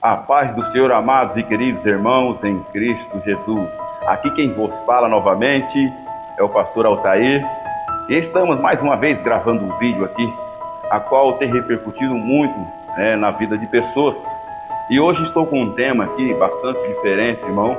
A paz do Senhor, amados e queridos irmãos em Cristo Jesus. Aqui quem vos fala novamente é o pastor Altair. E estamos mais uma vez gravando um vídeo aqui, a qual tem repercutido muito na vida de pessoas. E hoje estou com um tema aqui bastante diferente, irmão,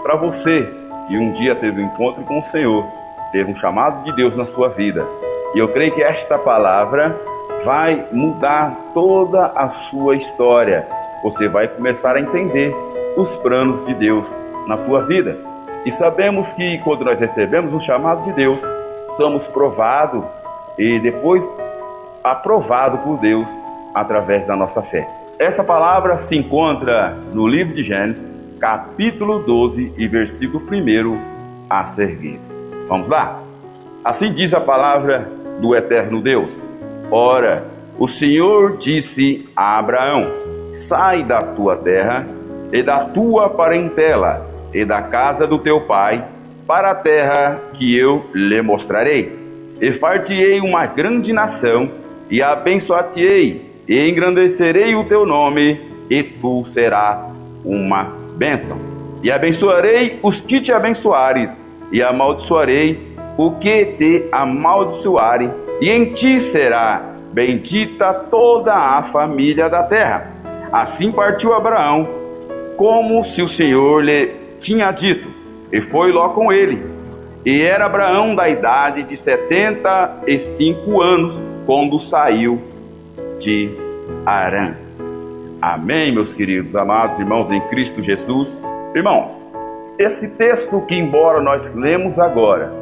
para você que um dia teve um encontro com o Senhor, teve um chamado de Deus na sua vida. E eu creio que esta palavra vai mudar toda a sua história. Você vai começar a entender os planos de Deus na tua vida. E sabemos que quando nós recebemos um chamado de Deus, somos provados e depois aprovados por Deus através da nossa fé. Essa palavra se encontra no livro de Gênesis, capítulo 12 e versículo 1 a seguir. Vamos lá? Assim diz a palavra do eterno Deus. Ora, o Senhor disse a Abraão: sai da tua terra e da tua parentela e da casa do teu pai para a terra que eu lhe mostrarei. E far-te-ei uma grande nação, e abençoar-te-ei, e engrandecerei o teu nome, e tu serás uma bênção. E abençoarei os que te abençoares, e amaldiçoarei o que te amaldiçoarem, e em ti será bendita toda a família da terra. Assim partiu Abraão, como se o Senhor lhe tinha dito, e foi Ló com ele. E era Abraão da idade de 75 anos, quando saiu de Harã. Amém, meus queridos, amados irmãos em Cristo Jesus. Irmãos, esse texto que embora nós lemos agora,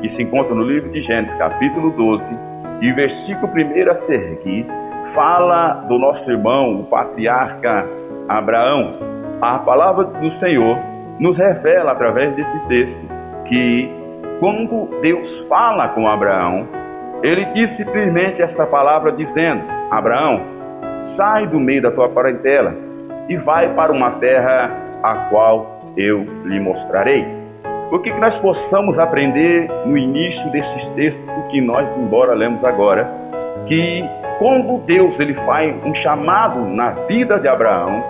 que se encontra no livro de Gênesis, capítulo 12, e versículo 1 a seguir, fala do nosso irmão, o patriarca Abraão. A palavra do Senhor nos revela através deste texto que quando Deus fala com Abraão, ele diz simplesmente esta palavra dizendo: Abraão, sai do meio da tua parentela e vai para uma terra a qual eu lhe mostrarei. O que nós possamos aprender no início desses textos que nós, embora lemos agora, que quando Deus ele faz um chamado na vida de Abraão,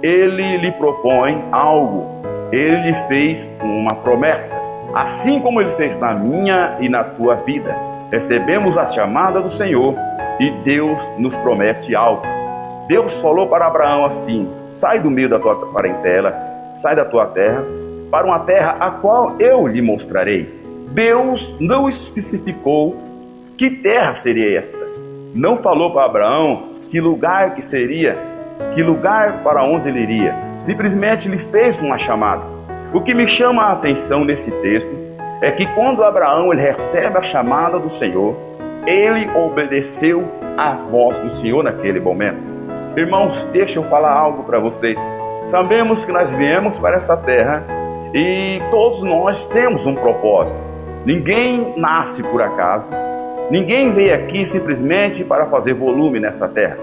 ele lhe propõe algo, ele lhe fez uma promessa, assim como ele fez na minha e na tua vida. Recebemos a chamada do Senhor e Deus nos promete algo. Deus falou para Abraão assim: sai do meio da tua parentela, sai da tua terra, para uma terra a qual eu lhe mostrarei. Deus não especificou que terra seria esta. Não falou para Abraão que lugar que seria, que lugar para onde ele iria. Simplesmente lhe fez uma chamada. O que me chama a atenção nesse texto é que quando Abraão ele recebe a chamada do Senhor, ele obedeceu à voz do Senhor naquele momento. Irmãos, deixa eu falar algo para você. Sabemos que nós viemos para essa terra e todos nós temos um propósito. Ninguém nasce por acaso. Ninguém veio aqui simplesmente para fazer volume nessa terra.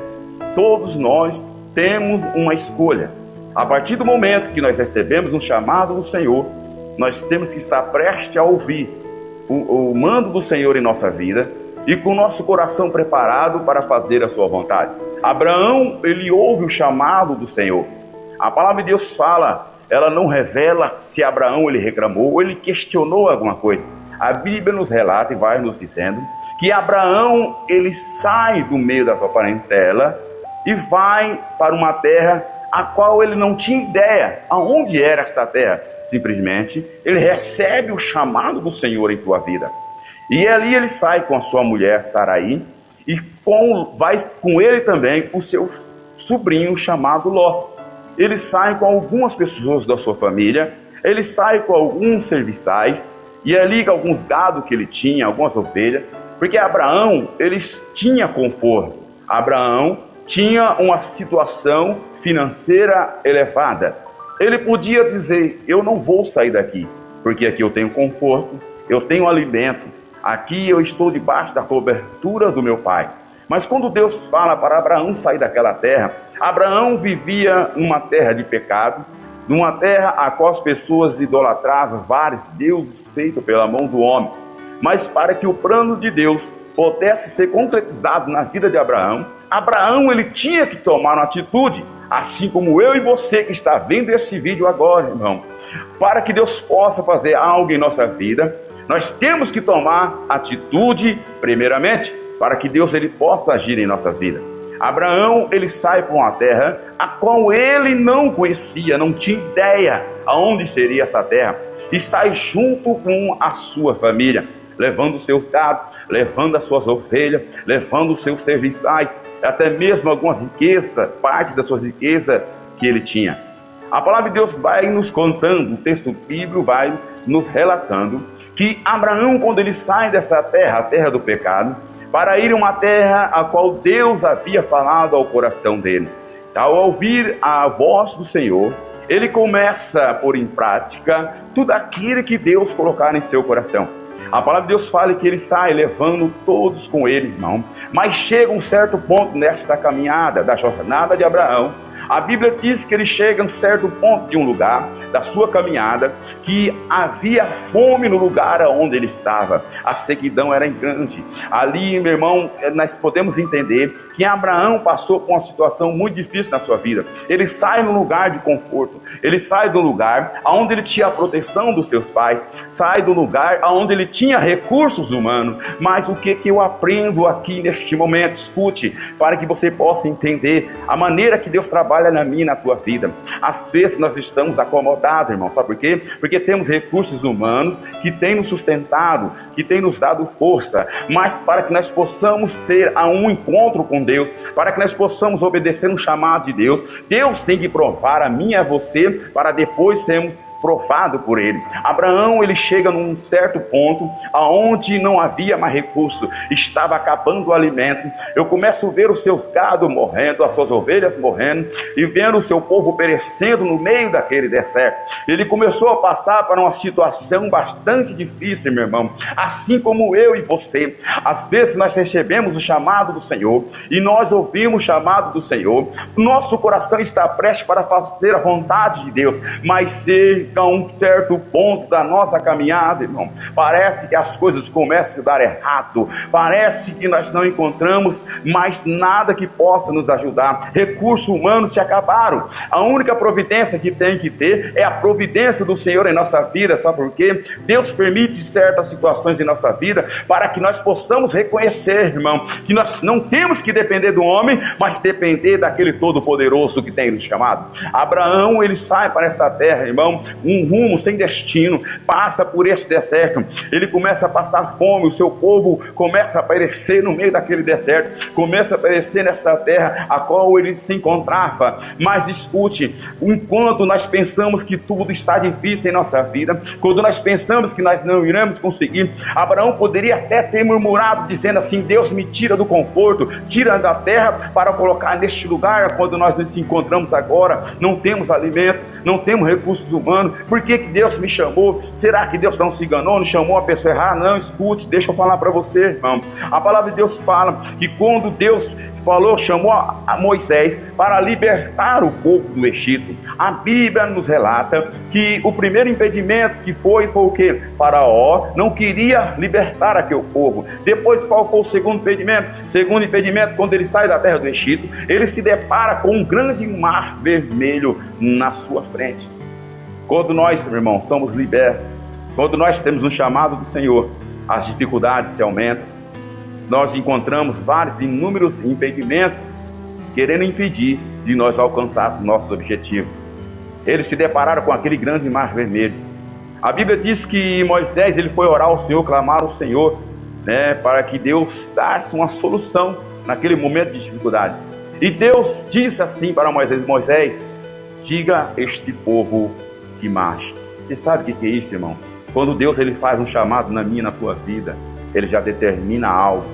Todos nós temos uma escolha. A partir do momento que nós recebemos um chamado do Senhor, nós temos que estar prestes a ouvir o mando do Senhor em nossa vida e com o nosso coração preparado para fazer a sua vontade. Abraão, ele ouve o chamado do Senhor. A palavra de Deus fala, ela não revela se Abraão ele reclamou ou ele questionou alguma coisa. A Bíblia nos relata e vai nos dizendo que Abraão ele sai do meio da sua parentela e vai para uma terra a qual ele não tinha ideia aonde era esta terra. Simplesmente ele recebe o chamado do Senhor em tua vida. E ali ele sai com a sua mulher Sarai e vai com ele também o seu sobrinho chamado Ló. Ele sai com algumas pessoas da sua família, ele sai com alguns serviçais, e ali com alguns gado que ele tinha, algumas ovelhas, porque Abraão, ele tinha conforto. Abraão tinha uma situação financeira elevada. Ele podia dizer: eu não vou sair daqui, porque aqui eu tenho conforto, eu tenho alimento, aqui eu estou debaixo da cobertura do meu pai. Mas quando Deus fala para Abraão sair daquela terra, Abraão vivia numa terra de pecado, numa terra a qual as pessoas idolatravam vários deuses feitos pela mão do homem. Mas para que o plano de Deus pudesse ser concretizado na vida de Abraão, Abraão ele tinha que tomar uma atitude, assim como eu e você que está vendo esse vídeo agora, irmão. Para que Deus possa fazer algo em nossa vida, nós temos que tomar atitude, primeiramente, para que Deus ele possa agir em nossas vidas. Abraão ele sai para uma terra a qual ele não conhecia, não tinha ideia aonde seria essa terra, e sai junto com a sua família, levando os seus gados, levando as suas ovelhas, levando os seus serviçais, até mesmo algumas riquezas, parte das suas riquezas que ele tinha. A palavra de Deus vai nos contando, o texto bíblico vai nos relatando que Abraão, quando ele sai dessa terra, a terra do pecado, para ir a uma terra a qual Deus havia falado ao coração dele. Ao ouvir a voz do Senhor, ele começa a pôr em prática tudo aquilo que Deus colocar em seu coração. A palavra de Deus fala que ele sai levando todos com ele, irmão. Mas chega um certo ponto nesta caminhada, da jornada de Abraão. A Bíblia diz que ele chega a um certo ponto de um lugar, da sua caminhada, que havia fome no lugar onde ele estava. A sequidão era grande. Ali, meu irmão, nós podemos entender que Abraão passou por uma situação muito difícil na sua vida. Ele sai num lugar de conforto. Ele sai do lugar onde ele tinha a proteção dos seus pais. Sai do lugar onde ele tinha recursos humanos. Mas o que eu aprendo aqui neste momento? Escute, para que você possa entender a maneira que Deus trabalha na minha e na tua vida. Às vezes nós estamos acomodados, irmão, sabe por quê? Porque temos recursos humanos que têm nos sustentado, que têm nos dado força, mas para que nós possamos ter um encontro com Deus, para que nós possamos obedecer um chamado de Deus, Deus tem que provar a mim e a você, para depois sermos provado por ele. Abraão ele chega num certo ponto aonde não havia mais recurso, estava acabando o alimento. Eu começo a ver os seus gados morrendo, as suas ovelhas morrendo, e vendo o seu povo perecendo no meio daquele deserto. Ele começou a passar por uma situação bastante difícil, meu irmão, assim como eu e você. Às vezes nós recebemos o chamado do Senhor, e nós ouvimos o chamado do Senhor, nosso coração está prestes para fazer a vontade de Deus, mas chega a um certo ponto da nossa caminhada, irmão, parece que as coisas começam a dar errado, parece que nós não encontramos mais nada que possa nos ajudar, recursos humanos se acabaram, a única providência que tem que ter é a providência do Senhor em nossa vida, sabe por quê? Deus permite certas situações em nossa vida, para que nós possamos reconhecer, irmão, que nós não temos que depender do homem, mas depender daquele todo-poderoso que tem nos chamado. Abraão, ele sai para essa terra, irmão, um rumo sem destino, passa por esse deserto, ele começa a passar fome, o seu povo começa a perecer no meio daquele deserto, começa a perecer nessa terra a qual ele se encontrava. Mas escute, enquanto nós pensamos que tudo está difícil em nossa vida, quando nós pensamos que nós não iremos conseguir, Abraão poderia até ter murmurado, dizendo assim: Deus me tira do conforto, tira da terra para colocar neste lugar, quando nós nos encontramos agora, não temos alimento, não temos recursos humanos. Por que Deus me chamou? Será que Deus não se enganou, não chamou a pessoa errada? Não, escute, deixa eu falar para você, irmão. A palavra de Deus fala que quando Deus chamou a Moisés para libertar o povo do Egito, a Bíblia nos relata que o primeiro impedimento que foi o que? Faraó não queria libertar aquele povo. Depois qual foi o segundo impedimento? Segundo impedimento, quando ele sai da terra do Egito, ele se depara com um grande mar vermelho na sua frente. Quando nós, meu irmão, somos libertos, quando nós temos um chamado do Senhor, as dificuldades se aumentam, nós encontramos vários inúmeros impedimentos querendo impedir de nós alcançarmos nossos objetivos. Eles se depararam com aquele grande mar vermelho. A Bíblia diz que Moisés ele foi orar ao Senhor, clamar ao Senhor, para que Deus desse uma solução naquele momento de dificuldade. E Deus disse assim para Moisés: Moisés, diga a este povo que marche. Você sabe o que é isso, irmão? Quando Deus ele faz um chamado na minha e na tua vida, ele já determina algo.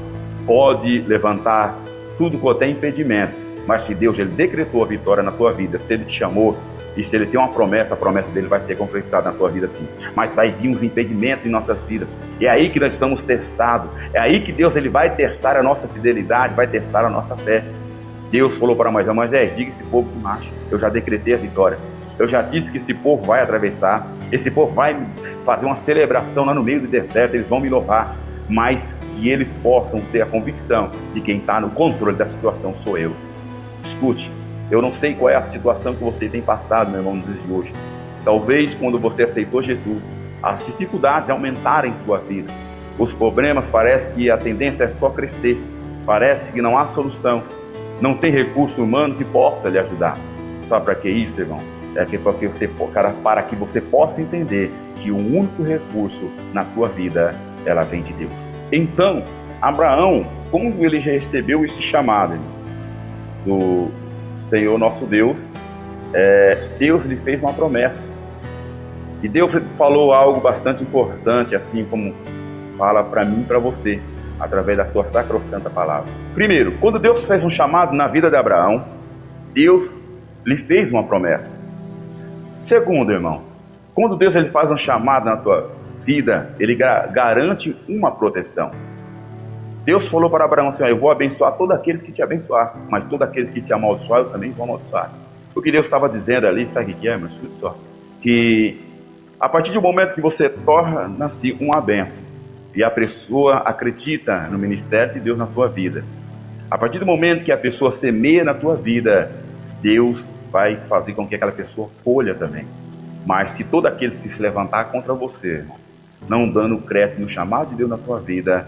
Pode levantar tudo quanto é impedimento, mas se Deus ele decretou a vitória na tua vida, se ele te chamou e se ele tem uma promessa, a promessa dele vai ser concretizada na tua vida sim. Mas vai vir uns impedimentos em nossas vidas. É aí que nós somos testados. É aí que Deus ele vai testar a nossa fidelidade, vai testar a nossa fé. Deus falou para Moisés: Moisés, diga esse povo que marcha. Eu já decretei a vitória. Eu já disse que esse povo vai atravessar, esse povo vai fazer uma celebração lá no meio do deserto, eles vão me louvar. mas que eles possam ter a convicção de quem está no controle da situação sou eu. Escute, eu não sei qual é a situação que você tem passado, meu irmão, nos dias de hoje. Talvez quando você aceitou Jesus, as dificuldades aumentaram em sua vida. Os problemas, parece que a tendência é só crescer. Parece que não há solução. Não tem recurso humano que possa lhe ajudar. Sabe para que isso, irmão? É para que você possa entender que o único recurso na tua vida, ela vem de Deus. Então, Abraão, quando ele já recebeu esse chamado do Senhor nosso Deus, Deus lhe fez uma promessa. E Deus falou algo bastante importante, assim como fala para mim e para você, através da sua sacrossanta palavra. Primeiro, quando Deus fez um chamado na vida de Abraão, Deus lhe fez uma promessa. Segundo, irmão, quando Deus ele faz um chamado na tua vida, ele garante uma proteção. Deus falou para Abraão assim: eu vou abençoar todos aqueles que te abençoar, mas todos aqueles que te amaldiçoar, eu também vou amaldiçoar. O que Deus estava dizendo ali, sabe o que é, irmão? Escute só. Que a partir do momento que você torna-se uma bênção, e a pessoa acredita no ministério de Deus na tua vida, a partir do momento que a pessoa semeia na tua vida, Deus vai fazer com que aquela pessoa colha também. Mas se todos aqueles que se levantar contra você, irmão, não dando crédito no chamado de Deus na tua vida,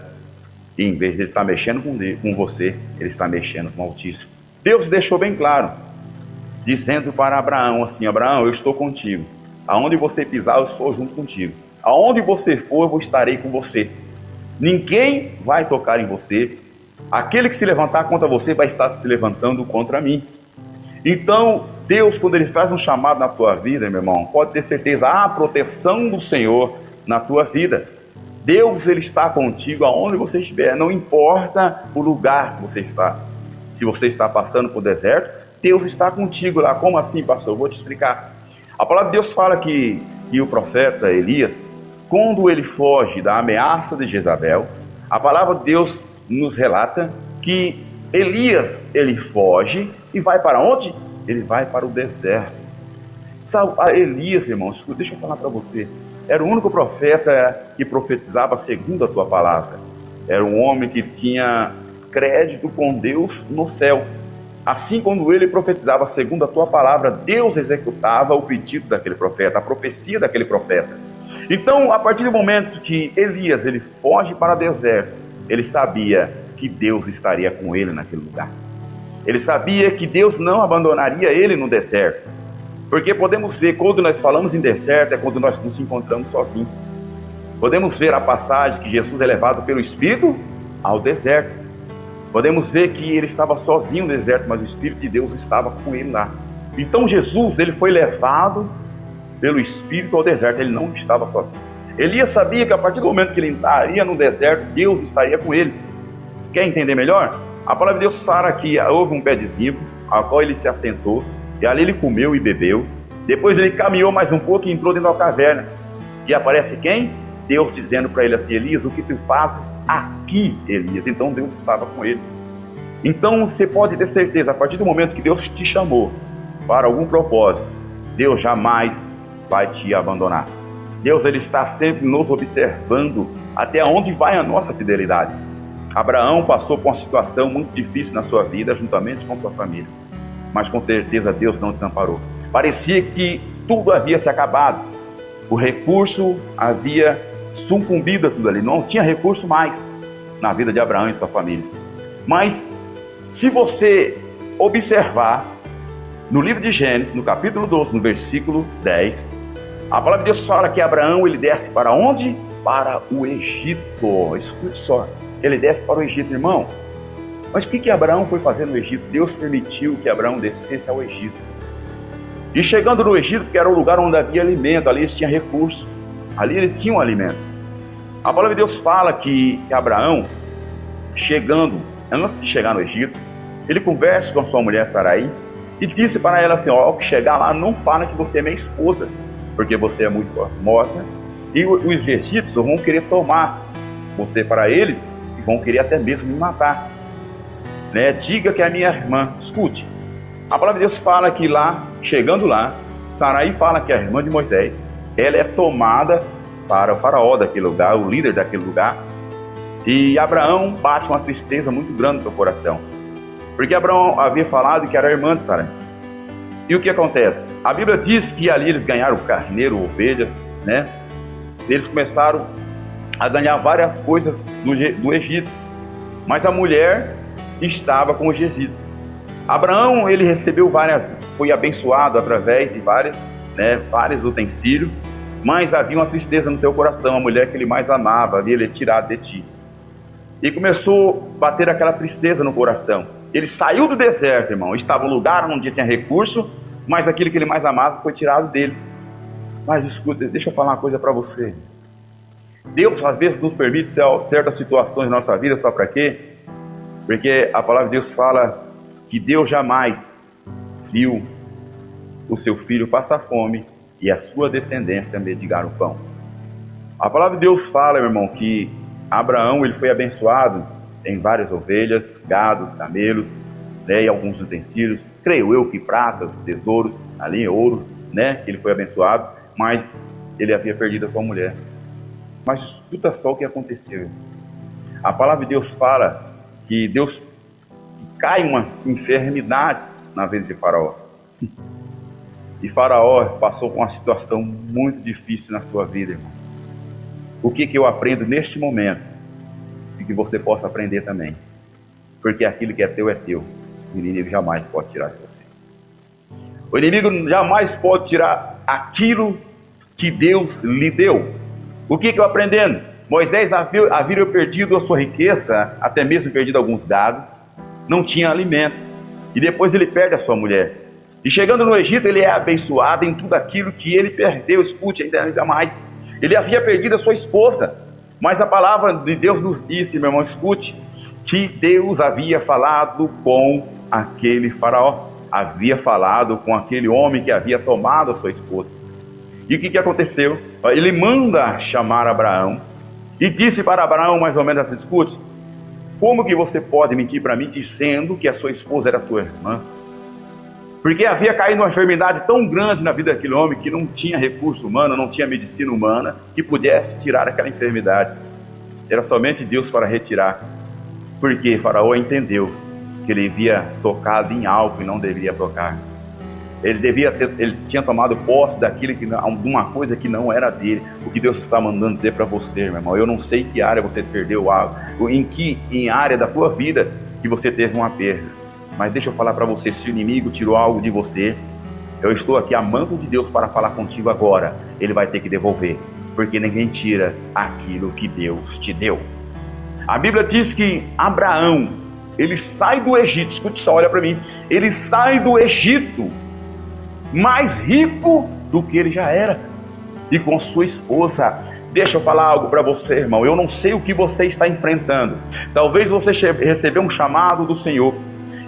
em vez de ele estar mexendo com você, ele está mexendo com o Altíssimo. Deus deixou bem claro, dizendo para Abraão assim: Abraão, eu estou contigo. Aonde você pisar, eu estou junto contigo. Aonde você for, eu estarei com você. Ninguém vai tocar em você. Aquele que se levantar contra você vai estar se levantando contra mim. Então, Deus, quando ele faz um chamado na tua vida, meu irmão, pode ter certeza, há a proteção do Senhor na tua vida. Deus, ele está contigo aonde você estiver, não importa o lugar que você está. Se você está passando por deserto, Deus está contigo lá. Como assim, pastor? Eu vou te explicar. A palavra de Deus fala que o profeta Elias, quando ele foge da ameaça de Jezabel, a palavra de Deus nos relata que Elias, ele foge e vai para onde? Ele vai para o deserto. Sabe, Elias, irmãos, deixa eu falar para você, era o único profeta que profetizava segundo a tua palavra. Era um homem que tinha crédito com Deus no céu. Assim, quando ele profetizava segundo a tua palavra, Deus executava o pedido daquele profeta, a profecia daquele profeta. Então, a partir do momento que Elias ele foge para o deserto, ele sabia que Deus estaria com ele naquele lugar. Ele sabia que Deus não abandonaria ele no deserto. Porque podemos ver, quando nós falamos em deserto, é quando nós nos encontramos sozinhos. Podemos ver a passagem que Jesus é levado pelo Espírito ao deserto. Podemos ver que ele estava sozinho no deserto, mas o Espírito de Deus estava com ele lá. Então Jesus, ele foi levado pelo Espírito ao deserto, ele não estava sozinho. Elias sabia que a partir do momento que ele estaria no deserto, Deus estaria com ele. Quer entender melhor? A palavra de Deus fala que houve um pé de zimbro, ao qual ele se assentou, e ali ele comeu e bebeu. Depois ele caminhou mais um pouco e entrou dentro da caverna. E aparece quem? Deus dizendo para ele assim: Elias, o que tu fazes aqui, Elias? Então Deus estava com ele. Então você pode ter certeza, a partir do momento que Deus te chamou para algum propósito, Deus jamais vai te abandonar. Deus, ele está sempre nos observando até onde vai a nossa fidelidade. Abraão passou por uma situação muito difícil na sua vida, juntamente com sua família. Mas com certeza Deus não desamparou. Parecia que tudo havia se acabado. O recurso havia sucumbido a tudo ali. Não tinha recurso mais na vida de Abraão e sua família. Mas, se você observar, no livro de Gênesis, no capítulo 12, no versículo 10, a palavra de Deus fala que Abraão, ele desce para onde? Para o Egito. Escute só. Ele desce para o Egito, irmão. Mas o que Abraão foi fazer no Egito? Deus permitiu que Abraão descesse ao Egito. E chegando no Egito, que era o lugar onde havia alimento, ali eles tinham recurso, ali eles tinham alimento. A palavra de Deus fala que Abraão, chegando, antes de chegar no Egito, ele conversa com a sua mulher Sarai e disse para ela assim: ao que chegar lá, não fala que você é minha esposa, porque você é muito formosa, e os egípcios vão querer tomar você para eles, e vão querer até mesmo me matar. Diga que é a minha irmã. Escute, a palavra de Deus fala que lá, chegando lá, Sarai fala que é a irmã de Moisés, ela é tomada para o faraó daquele lugar, o líder daquele lugar, E Abraão bate uma tristeza muito grande no seu coração, porque Abraão havia falado que era irmã de Sarai. E o que acontece? A Bíblia diz que ali eles ganharam carneiro, ovelhas, né? Eles começaram a ganhar várias coisas do Egito, mas a mulher estava com os egípcios. Abraão, ele recebeu foi abençoado através de vários utensílios, mas havia uma tristeza no teu coração. A mulher que ele mais amava havia ele tirado de ti, e começou a bater aquela tristeza no coração. Ele saiu do deserto, irmão, estava no lugar onde tinha recurso, mas aquilo que ele mais amava foi tirado dele. Mas escuta, deixa eu falar uma coisa para você. Deus às vezes nos permite certas situações na nossa vida, sabe para quê? Porque a palavra de Deus fala que Deus jamais viu o seu filho passar fome e a sua descendência mendigar o pão. A palavra de Deus fala, meu irmão, que Abraão ele foi abençoado em várias ovelhas, gados, camelos, né, e alguns utensílios. Creio eu que pratas, tesouros, ali ouros, né, que ele foi abençoado, mas ele havia perdido a sua mulher. Mas escuta só o que aconteceu. A palavra de Deus fala que cai uma enfermidade na vida de Faraó. E Faraó passou por uma situação muito difícil na sua vida, irmão. O que eu aprendo neste momento, e que você possa aprender também, porque aquilo que é teu, o inimigo jamais pode tirar de você. O inimigo jamais pode tirar aquilo que Deus lhe deu. O que eu aprendendo? Moisés havia perdido a sua riqueza, até mesmo perdido alguns gados, não tinha alimento, e depois ele perde a sua mulher. E chegando no Egito, ele é abençoado em tudo aquilo que ele perdeu. Escute ainda mais, ele havia perdido a sua esposa, mas a palavra de Deus nos disse, meu irmão, escute, que Deus havia falado com aquele faraó, havia falado com aquele homem que havia tomado a sua esposa. E o que aconteceu? Ele manda chamar Abraão e disse para Abraão mais ou menos assim, escute, como que você pode mentir para mim dizendo que a sua esposa era tua irmã? Porque havia caído uma enfermidade tão grande na vida daquele homem que não tinha recurso humano, não tinha medicina humana que pudesse tirar aquela enfermidade. Era somente Deus para retirar. Porque Faraó entendeu que ele havia tocado em algo e não deveria tocar. Ele tinha tomado posse de uma coisa que não era dele. O que Deus está mandando dizer para você, meu irmão, eu não sei em que área você perdeu algo, em área da tua vida que você teve uma perda. Mas deixa eu falar para você, se o inimigo tirou algo de você, eu estou aqui a manto de Deus para falar contigo agora. Ele vai ter que devolver, porque ninguém tira aquilo que Deus te deu. A Bíblia diz que Abraão, ele sai do Egito, escute só, olha para mim, ele sai do Egito mais rico do que ele já era, e com sua esposa. Deixa eu falar algo para você, irmão, eu não sei o que você está enfrentando. Talvez você recebeu um chamado do Senhor,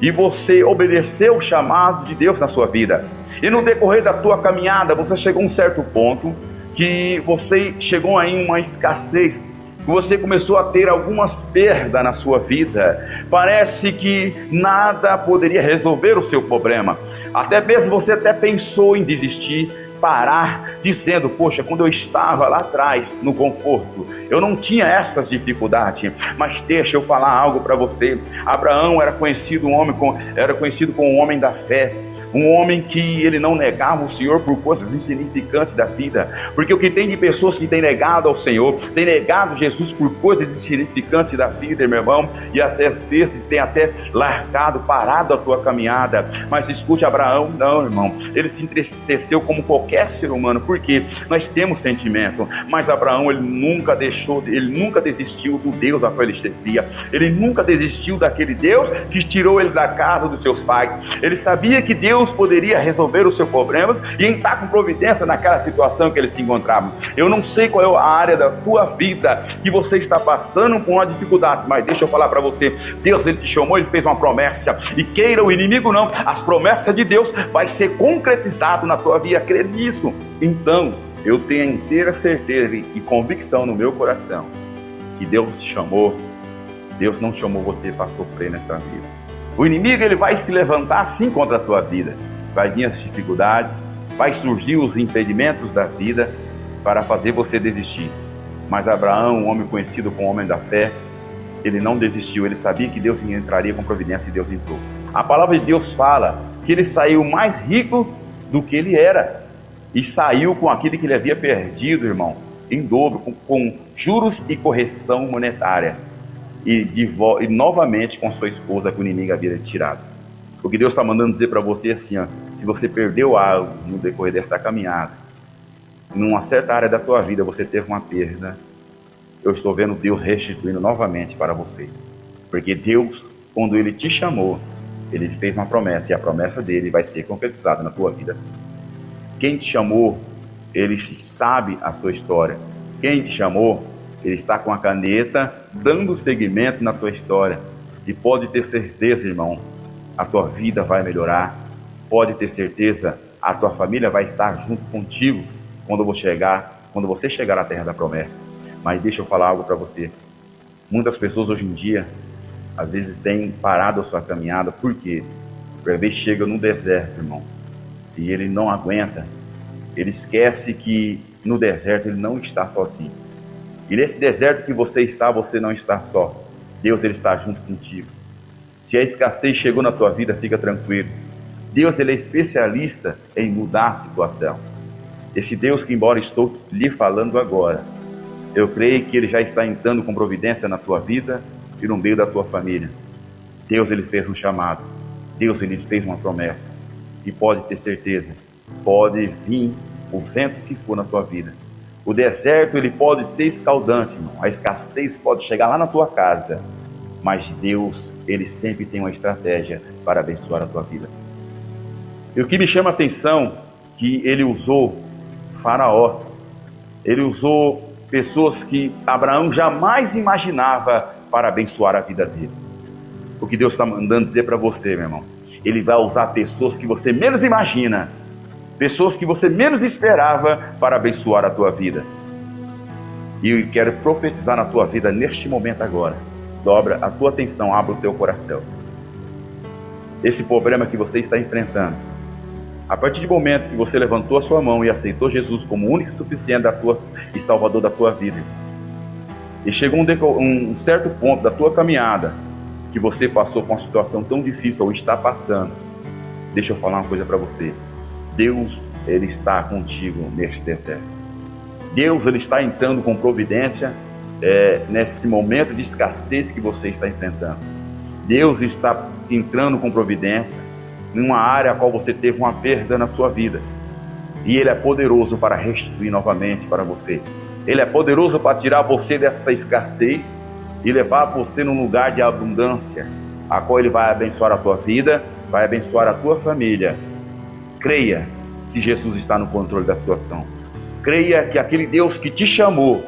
e você obedeceu o chamado de Deus na sua vida, e no decorrer da tua caminhada, você chegou a um certo ponto, que você chegou aí em uma escassez, que você começou a ter algumas perdas na sua vida, parece que nada poderia resolver o seu problema, até mesmo você até pensou em desistir, parar, dizendo, poxa, quando eu estava lá atrás, no conforto, eu não tinha essas dificuldades. Mas deixa eu falar algo para você. Abraão era conhecido como um homem da fé, um homem que ele não negava o Senhor por coisas insignificantes da vida, porque o que tem de pessoas que têm negado ao Senhor, têm negado Jesus por coisas insignificantes da vida, meu irmão, e até às vezes tem até largado, parado a tua caminhada. Mas escute, Abraão, não, irmão, ele se entristeceu como qualquer ser humano, porque nós temos sentimento, mas Abraão, ele nunca desistiu do Deus a qual ele servia, ele nunca desistiu daquele Deus que tirou ele da casa dos seus pais. Ele sabia que Deus poderia resolver os seus problemas e entrar com providência naquela situação que ele se encontrava. Eu não sei qual é a área da tua vida que você está passando por uma dificuldade, mas deixa eu falar para você, Deus, ele te chamou, ele fez uma promessa, e queira o inimigo não, as promessas de Deus vai ser concretizado na tua vida, crê nisso. Então, eu tenho a inteira certeza e convicção no meu coração que Deus te chamou. Deus não chamou você para sofrer nessa vida. O inimigo, ele vai se levantar sim contra a tua vida, vai vir as dificuldades, vai surgir os impedimentos da vida para fazer você desistir. Mas Abraão, um homem conhecido como homem da fé, ele não desistiu, ele sabia que Deus entraria com providência e Deus entrou. A palavra de Deus fala que ele saiu mais rico do que ele era, e saiu com aquilo que ele havia perdido, irmão, em dobro, com juros e correção monetária, e novamente com sua esposa que o inimigo havia tirado. O que Deus está mandando dizer para você é assim, ó, se você perdeu algo no decorrer desta caminhada, numa certa área da tua vida você teve uma perda, eu estou vendo Deus restituindo novamente para você. Porque Deus, quando Ele te chamou, Ele fez uma promessa, e a promessa dele vai ser concretizada na tua vida sim. Quem te chamou, Ele sabe a sua história. Quem te chamou, Ele está com a caneta, dando seguimento na tua história. E pode ter certeza, irmão, a tua vida vai melhorar. Pode ter certeza, a tua família vai estar junto contigo quando você chegar à terra da promessa. Mas deixa eu falar algo para você. Muitas pessoas hoje em dia, às vezes têm parado a sua caminhada. Por quê? Porque às vezes chega no deserto, irmão, e ele não aguenta. Ele esquece que no deserto ele não está sozinho. E nesse deserto que você não está só. Deus, ele está junto contigo. Se a escassez chegou na tua vida, fica tranquilo. Deus, ele é especialista em mudar a situação. Esse Deus que, embora estou lhe falando agora, eu creio que Ele já está entrando com providência na tua vida e no meio da tua família. Deus, Ele fez um chamado. Deus, Ele fez uma promessa. E pode ter certeza, pode vir o vento que for na tua vida. O deserto, ele pode ser escaldante, irmão. A escassez pode chegar lá na tua casa. Mas Deus, Ele sempre tem uma estratégia para abençoar a tua vida. E o que me chama a atenção, que Ele usou Faraó. Ele usou pessoas que Abraão jamais imaginava para abençoar a vida dele. O que Deus está mandando dizer para você, meu irmão, Ele vai usar pessoas que você menos imagina, pessoas que você menos esperava para abençoar a tua vida. E eu quero profetizar na tua vida neste momento agora. Dobra a tua atenção, abre o teu coração. Esse problema que você está enfrentando, a partir do momento que você levantou a sua mão e aceitou Jesus como único e suficiente e Salvador da tua vida, e chegou um certo ponto da tua caminhada que você passou por uma situação tão difícil ou está passando, deixa eu falar uma coisa para você. Deus, Ele está contigo neste deserto. Deus, Ele está entrando com providência nesse momento de escassez que você está enfrentando. Deus está entrando com providência numa área a qual você teve uma perda na sua vida. E Ele é poderoso para restituir novamente para você. Ele é poderoso para tirar você dessa escassez e levar você num lugar de abundância, a qual Ele vai abençoar a tua vida, vai abençoar a tua família. Creia que Jesus está no controle da situação. Creia que aquele Deus que te chamou,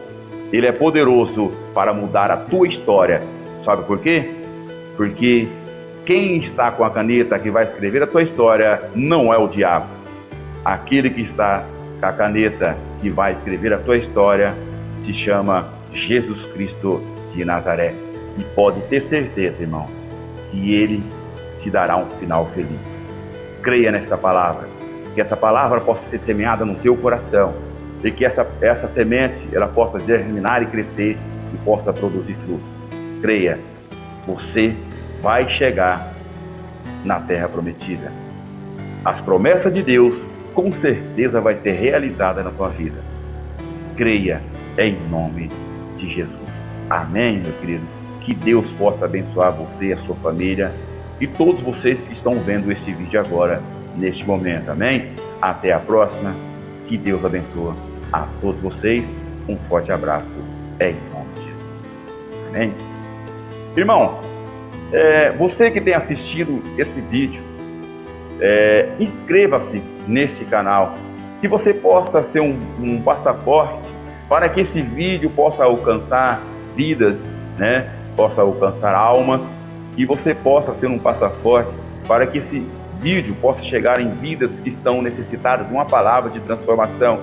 Ele é poderoso para mudar a tua história. Sabe por quê? Porque quem está com a caneta que vai escrever a tua história não é o diabo. Aquele que está com a caneta que vai escrever a tua história se chama Jesus Cristo de Nazaré. E pode ter certeza, irmão, que Ele te dará um final feliz. Creia nesta palavra, que essa palavra possa ser semeada no teu coração e que essa semente ela possa germinar e crescer e possa produzir fruto. Creia, você vai chegar na terra prometida. As promessas de Deus com certeza vai ser realizada na tua vida. Creia em nome de Jesus. Amém, meu querido. Que Deus possa abençoar você, a sua família e todos vocês que estão vendo este vídeo agora, neste momento. Amém? Até a próxima. Que Deus abençoe a todos vocês. Um forte abraço em nome de Jesus. Amém? Irmãos, você que tem assistido esse vídeo, inscreva-se nesse canal, que você possa ser um passaporte para que esse vídeo possa alcançar vidas, né? Possa alcançar almas, e você possa ser um passaporte para que esse vídeo possa chegar em vidas que estão necessitadas de uma palavra de transformação,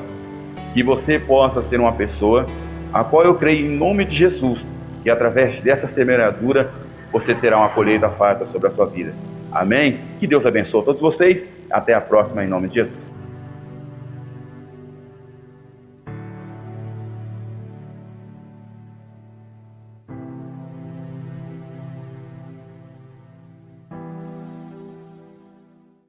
que você possa ser uma pessoa a qual eu creio em nome de Jesus, que através dessa semeadura você terá uma colheita farta sobre a sua vida. Amém? Que Deus abençoe todos vocês. Até a próxima, em nome de Jesus.